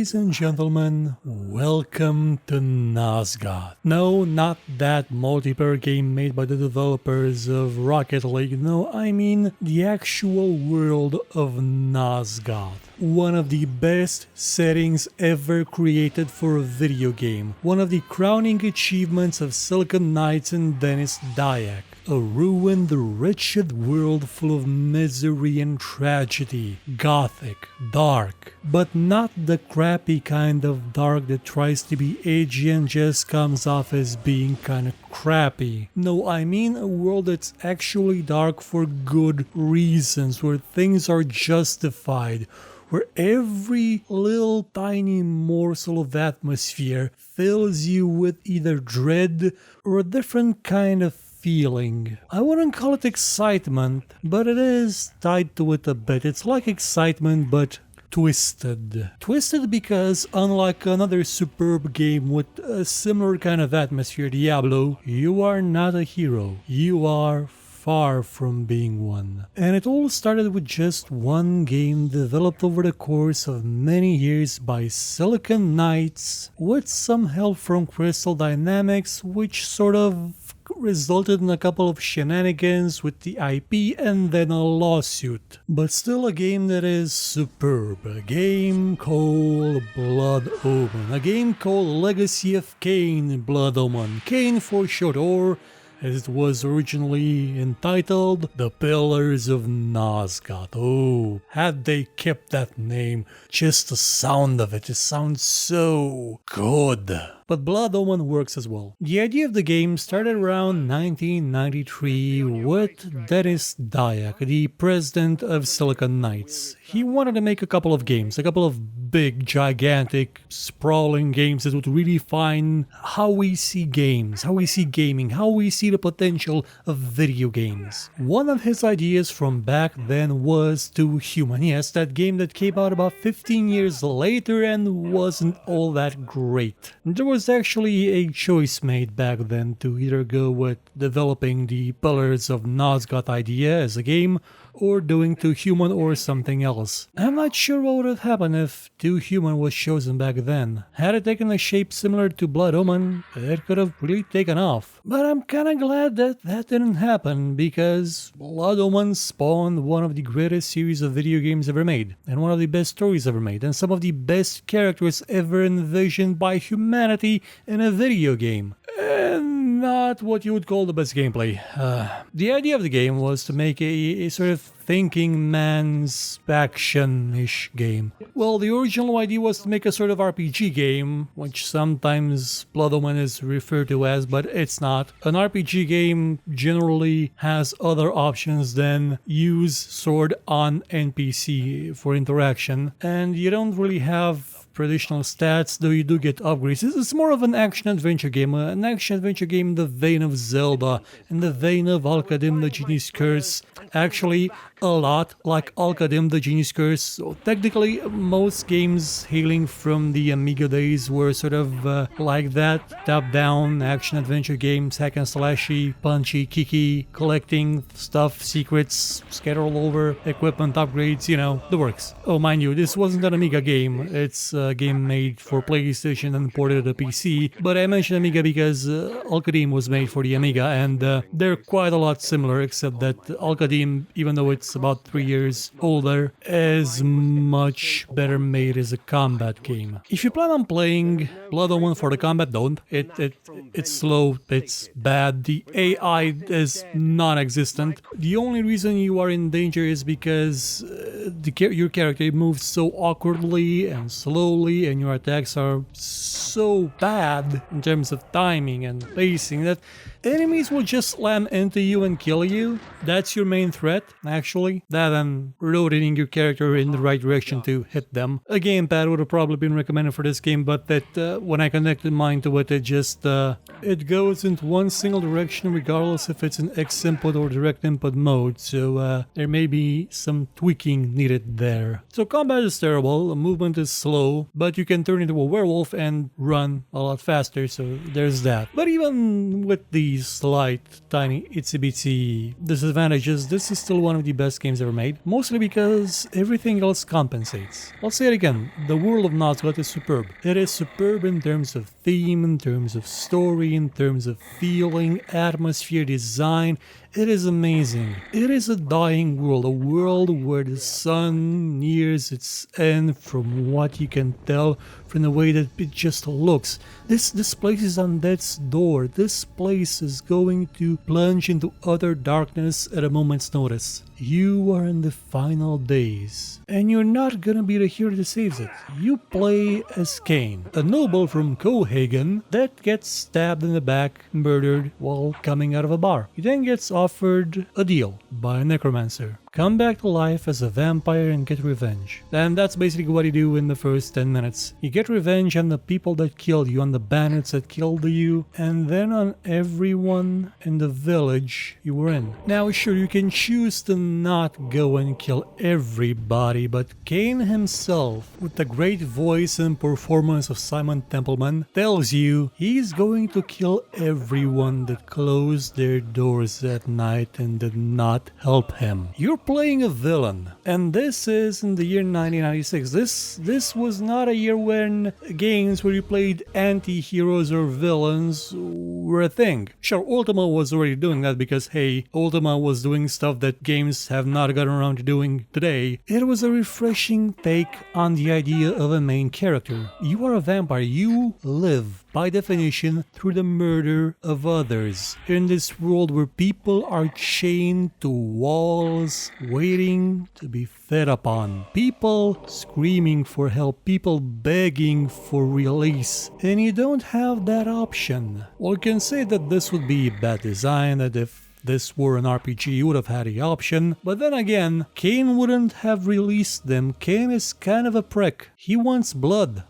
Ladies and gentlemen, welcome to Nosgoth. No, not that multiplayer game made by the developers of Rocket League. No, I mean the actual world of Nosgoth. One of the best settings ever created for a video game. One of the crowning achievements of Silicon Knights and Dennis Dyack. A ruined, wretched world full of misery and tragedy. Gothic, dark, but not the crappy kind of dark that tries to be edgy and just comes off as being kinda crappy. No, I mean a world that's actually dark for good reasons, where things are justified, where every little tiny morsel of atmosphere fills you with either dread or a different kind of feeling. I wouldn't call it excitement, but it is tied to it a bit. It's like excitement, but twisted. Twisted because, unlike another superb game with a similar kind of atmosphere, Diablo, you are not a hero. You are far from being one. And it all started with just one game developed over the course of many years by Silicon Knights, with some help from Crystal Dynamics, which sort of resulted in a couple of shenanigans with the IP and then a lawsuit. But still a game that is superb. A game called Blood Omen. A game called Legacy of Kain, Blood Omen. Kain for short, or as it was originally entitled, The Pillars of Nosgoth. Oh, had they kept that name, just the sound of it sounds so good. But Blood Omen works as well. The idea of the game started around 1993 with Dennis Dyack, the president of Silicon Knights. He wanted to make a couple of games, a couple of big, gigantic, sprawling games that would redefine how we see games, how we see gaming, how we see the potential of video games. One of his ideas from back then was Too Human. Yes, that game that came out about 15 years later and wasn't all that great. There was actually a choice made back then to either go with developing the Pillars of Nosgoth idea as a game or doing Too Human or something else. I'm not sure what would have happened if Too Human was chosen back then. Had it taken a shape similar to Blood Omen, it could have really taken off. But I'm kinda glad that that didn't happen, because Blood Omen spawned one of the greatest series of video games ever made, and one of the best stories ever made, and some of the best characters ever envisioned by humanity in a video game. And not what you would call the best gameplay. The idea of the game was to make a sort of thinking man's action-ish game. Well, the original idea was to make a sort of RPG game, which sometimes Blood Omen is referred to as, but it's not. An RPG game generally has other options than use sword on NPC for interaction, and you don't really have traditional stats, though you do get upgrades. This is more of an action-adventure game, in the vein of Zelda, in the vein of Al-Qadim the Genie's Curse. Actually, a lot like Al-Qadim the Genie's Curse. So technically, most games hailing from the Amiga days were sort of like that. Top-down action-adventure games, hack and slashy, punchy, kicky, collecting stuff, secrets, scattered all over, equipment upgrades, you know, the works. Oh, mind you, this wasn't an Amiga game. It's a game made for PlayStation and ported to PC, but I mentioned Amiga because Al-Qadim was made for the Amiga, and they're quite a lot similar, except that Al-Qadim, even though it's about 3 years older, is much better made as a combat game. If you plan on playing Blood Omen for the combat, don't. It's slow, it's bad, the AI is non-existent. The only reason you are in danger is because your character moves so awkwardly and slowly, and your attacks are so bad in terms of timing and pacing that enemies will just slam into you and kill you. That's your main threat, actually. That and rotating your character in the right direction to hit them. A gamepad would have probably been recommended for this game, but that when I connected mine to it, it goes into one single direction regardless if it's an X input or direct input mode, so there may be some tweaking needed there. So combat is terrible, movement is slow, but you can turn into a werewolf and run a lot faster, so there's that. But even with the these slight, tiny, itsy-bitsy disadvantages, this is still one of the best games ever made, mostly because everything else compensates. I'll say it again, the world of Nosgoth is superb. It is superb in terms of theme, in terms of story, in terms of feeling, atmosphere, design. It is amazing. It is a dying world, a world where the sun nears its end from what you can tell from the way that it just looks. This place is on death's door. This place is going to plunge into utter darkness at a moment's notice. You are in the final days, and you're not gonna be the hero that saves it. You play as Kain, a noble from Cohagen that gets stabbed in the back, murdered while coming out of a bar. He then gets offered a deal by a necromancer. Come back to life as a vampire and get revenge. And that's basically what you do in the first 10 minutes. You get revenge on the people that killed you, on the bandits that killed you, and then on everyone in the village you were in. Now sure, you can choose to not go and kill everybody, but Kain himself, with the great voice and performance of Simon Templeman, tells you he's going to kill everyone that closed their doors at night and did not help him. You're playing a villain, and this is in the year 1996. This was not a year when games where you played anti-heroes or villains were a thing. Sure, Ultima was already doing that because, hey, Ultima was doing stuff that games have not gotten around to doing today. It was a refreshing take on the idea of a main character. You are a vampire. You live, by definition, through the murder of others. In this world where people are chained to walls, waiting to be fed upon. People screaming for help, people begging for release, and you don't have that option. Well, you can say that this would be bad design, that if this were an RPG, you would have had the option, but then again, Kain wouldn't have released them. Kain is kind of a prick. He wants blood,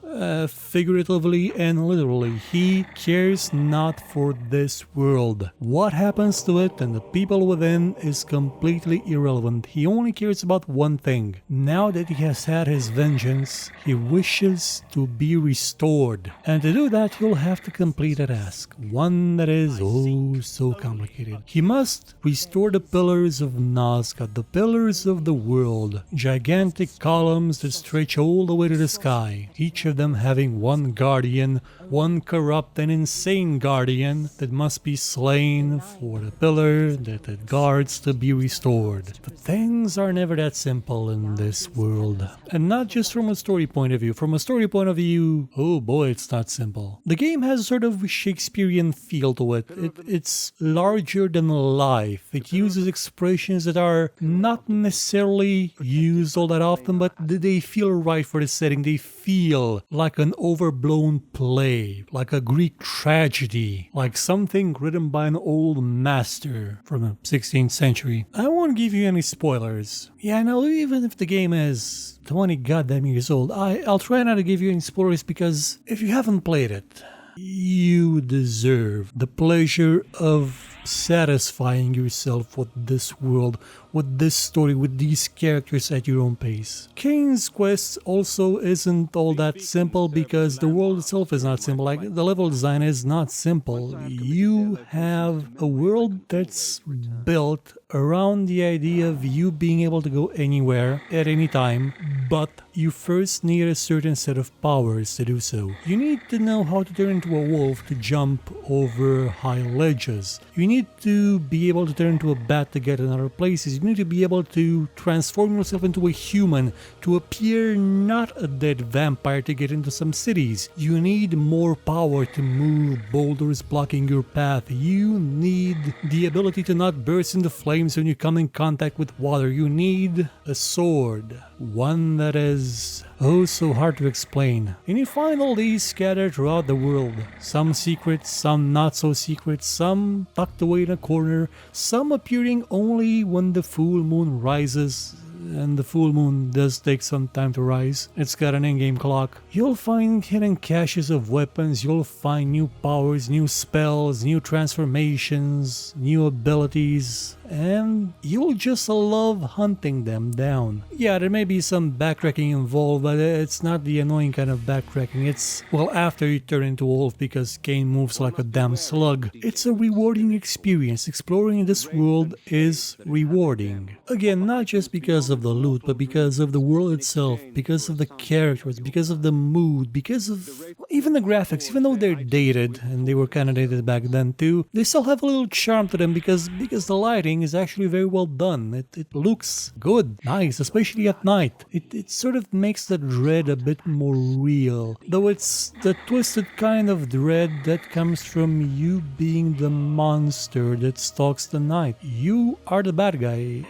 figuratively and literally. He cares not for this world. What happens to it and the people within is completely irrelevant. He only cares about one thing. Now that he has had his vengeance, he wishes to be restored. And to do that, he'll have to complete a task. One that is oh so complicated. He must restore the pillars of Nosgoth, the pillars of the world. Gigantic columns that stretch all the way to the sky. Each of them having one guardian, one corrupt and insane guardian that must be slain for the pillar that it guards to be restored. But things are never that simple in this world. And not just from a story point of view. From a story point of view, oh boy, it's not simple. The game has a sort of Shakespearean feel to it. It's larger than life. It uses expressions that are not necessarily used all that often, but they feel right for the setting. They feel like an overblown play, like a Greek tragedy, like something written by an old master from the 16th century. I won't give you any spoilers. Yeah, I know, even if the game is 20 goddamn years old, I'll try not to give you any spoilers because if you haven't played it, you deserve the pleasure of satisfying yourself with this world, with this story, with these characters at your own pace. Kain's quest also isn't all that simple because the world itself is not simple. Like, the level design is not simple. You have a world that's built around the idea of you being able to go anywhere at any time, but you first need a certain set of powers to do so. You need to know how to turn into a wolf to jump over high ledges. You need to be able to turn into a bat to get in other places. You need to be able to transform yourself into a human, to appear not a dead vampire to get into some cities. You need more power to move boulders blocking your path. You need the ability to not burst into flames when you come in contact with water. You need a sword, one that is oh so hard to explain. And you find all these scattered throughout the world. Some secret, some not so secret, some tucked away in a corner, some appearing only when the full moon rises. and the full moon does take some time to rise. It's got an in-game clock. You'll find hidden caches of weapons, you'll find new powers, new spells, new transformations, new abilities, and you'll just love hunting them down. Yeah, there may be some backtracking involved, but it's not the annoying kind of backtracking. It's, well, after you turn into a wolf because Kain moves like a damn slug. It's a rewarding experience. Exploring this world is rewarding. Again, not just because of the loot, but because of the world itself, because of the characters, because of the mood, because of even the graphics. Even though they're dated, and they were kind of dated back then too, they still have a little charm to them because the lighting is actually very well done. It looks good, nice, especially at night. It sort of makes the dread a bit more real, though it's the twisted kind of dread that comes from you being the monster that stalks the night. You are the bad guy.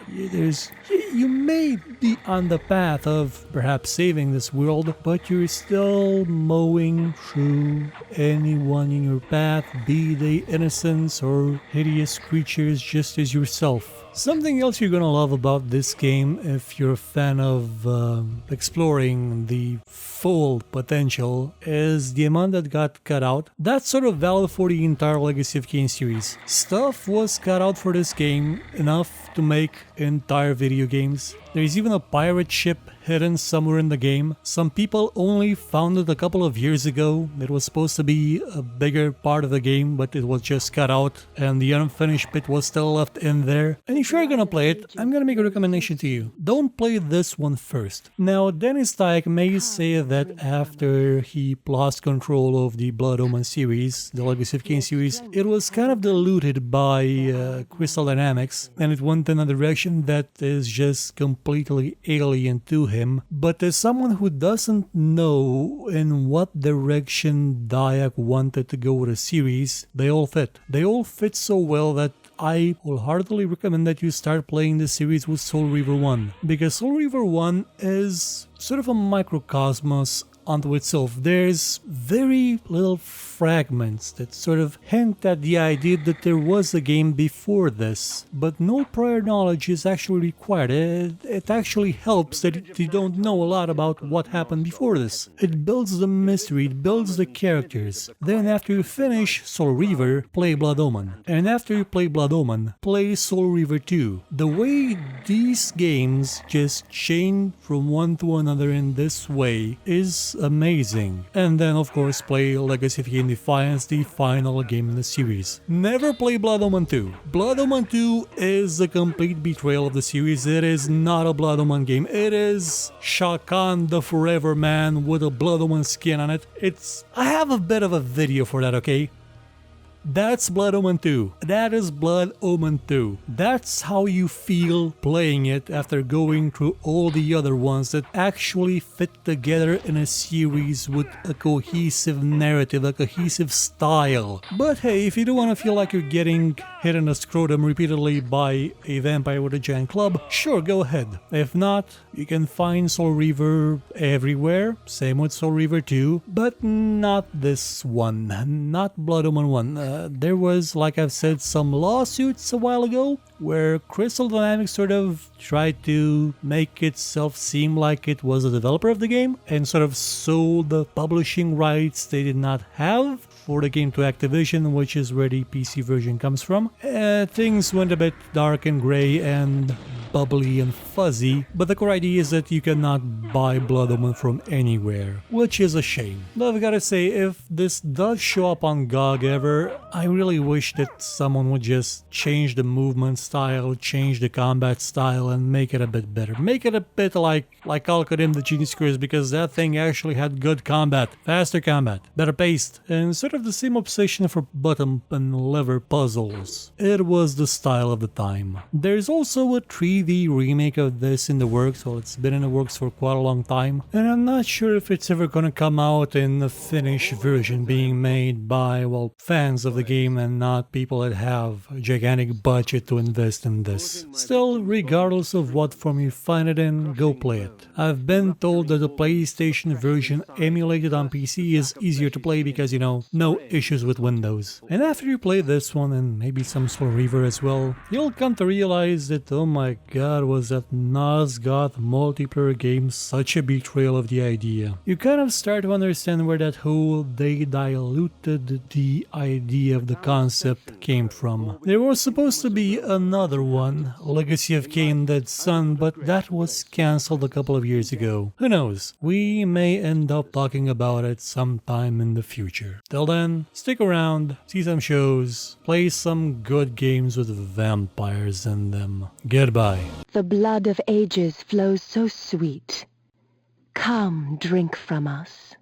You may be on the path of perhaps saving this world, but you're still mowing through anyone in your path, be they innocents or hideous creatures just as yourself. Something else you're gonna love about this game, if you're a fan of exploring the full potential, is the amount that got cut out. That's sort of valid for the entire Legacy of Kain series. Stuff was cut out for this game, enough to make entire video games. There's even a pirate ship hidden somewhere in the game. Some people only found it a couple of years ago. It was supposed to be a bigger part of the game, but it was just cut out and the unfinished bit was still left in there. And if you're gonna play it, I'm gonna make a recommendation to you. Don't play this one first. Now, Dennis Tyke may say that after he lost control of the Blood Omen series, the Legacy of Kain series, it was kind of diluted by Crystal Dynamics, and it went in a direction that is just completely alien to him. But as someone who doesn't know in what direction Dyack wanted to go with the series, they all fit. They all fit so well that I wholeheartedly recommend that you start playing this series with Soul Reaver 1. Because Soul Reaver 1 is sort of a microcosmos unto itself. There's very little fragments that sort of hint at the idea that there was a game before this, but no prior knowledge is actually required. It actually helps that you don't know a lot about what happened before this. It builds the mystery, it builds the characters. Then after you finish Soul Reaver, play Blood Omen. And after you play Blood Omen, play Soul Reaver 2. The way these games just chain from one to another in this way is amazing. And then of course play Legacy of Kain Defiance, the final game in the series. Never play Blood Omen 2. Blood Omen 2 is a complete betrayal of the series. It is not a Blood Omen game. It is Shao Kahn the Forever Man with a Blood Omen skin on it. I have a bit of a video for that, okay? That's Blood Omen 2. That is Blood Omen 2. That's how you feel playing it after going through all the other ones that actually fit together in a series with a cohesive narrative, a cohesive style. But hey, if you don't want to feel like you're getting hit in the scrotum repeatedly by a vampire with a giant club, sure, go ahead. If not, you can find Soul Reaver everywhere. Same with Soul Reaver 2, but not this one. Not Blood Omen 1. There was, like I've said, some lawsuits a while ago where Crystal Dynamics sort of tried to make itself seem like it was a developer of the game and sort of sold the publishing rights they did not have for the game to Activision, which is where the PC version comes from. Things went a bit dark and grey and bubbly and fuzzy, but the core idea is that you cannot buy Blood Omen from anywhere, which is a shame. Though I've gotta say, if this does show up on GOG ever, I really wish that someone would just change the movement style, change the combat style, and make it a bit better. Make it a bit like Alkadim the Genius Curse, because that thing actually had good combat, faster combat, better paced, and sort of the same obsession for bottom and lever puzzles. It was the style of the time. There's also a 3D remake of this in the works. Well, it's been in the works for quite a long time, and I'm not sure if it's ever gonna come out in a finished version being made by, well, fans of the game and not people that have a gigantic budget to invest in this. Still, regardless of what form you find it in, go play it. I've been told that the PlayStation version emulated on PC is easier to play because, you know, no issues with Windows. And after you play this one and maybe some Soul Reaver as well, you'll come to realize that, oh my god, was that Nosgoth multiplayer game such a betrayal of the idea. You kind of start to understand where that whole "they diluted the idea of the concept" came from. There was supposed to be another one, Legacy of Kain Dead Son, but that was cancelled a couple of years ago. Who knows? We may end up talking about it sometime in the future. Till then, stick around, see some shows, play some good games with vampires in them. Goodbye. The blood of ages flows so sweet. Come, drink from us.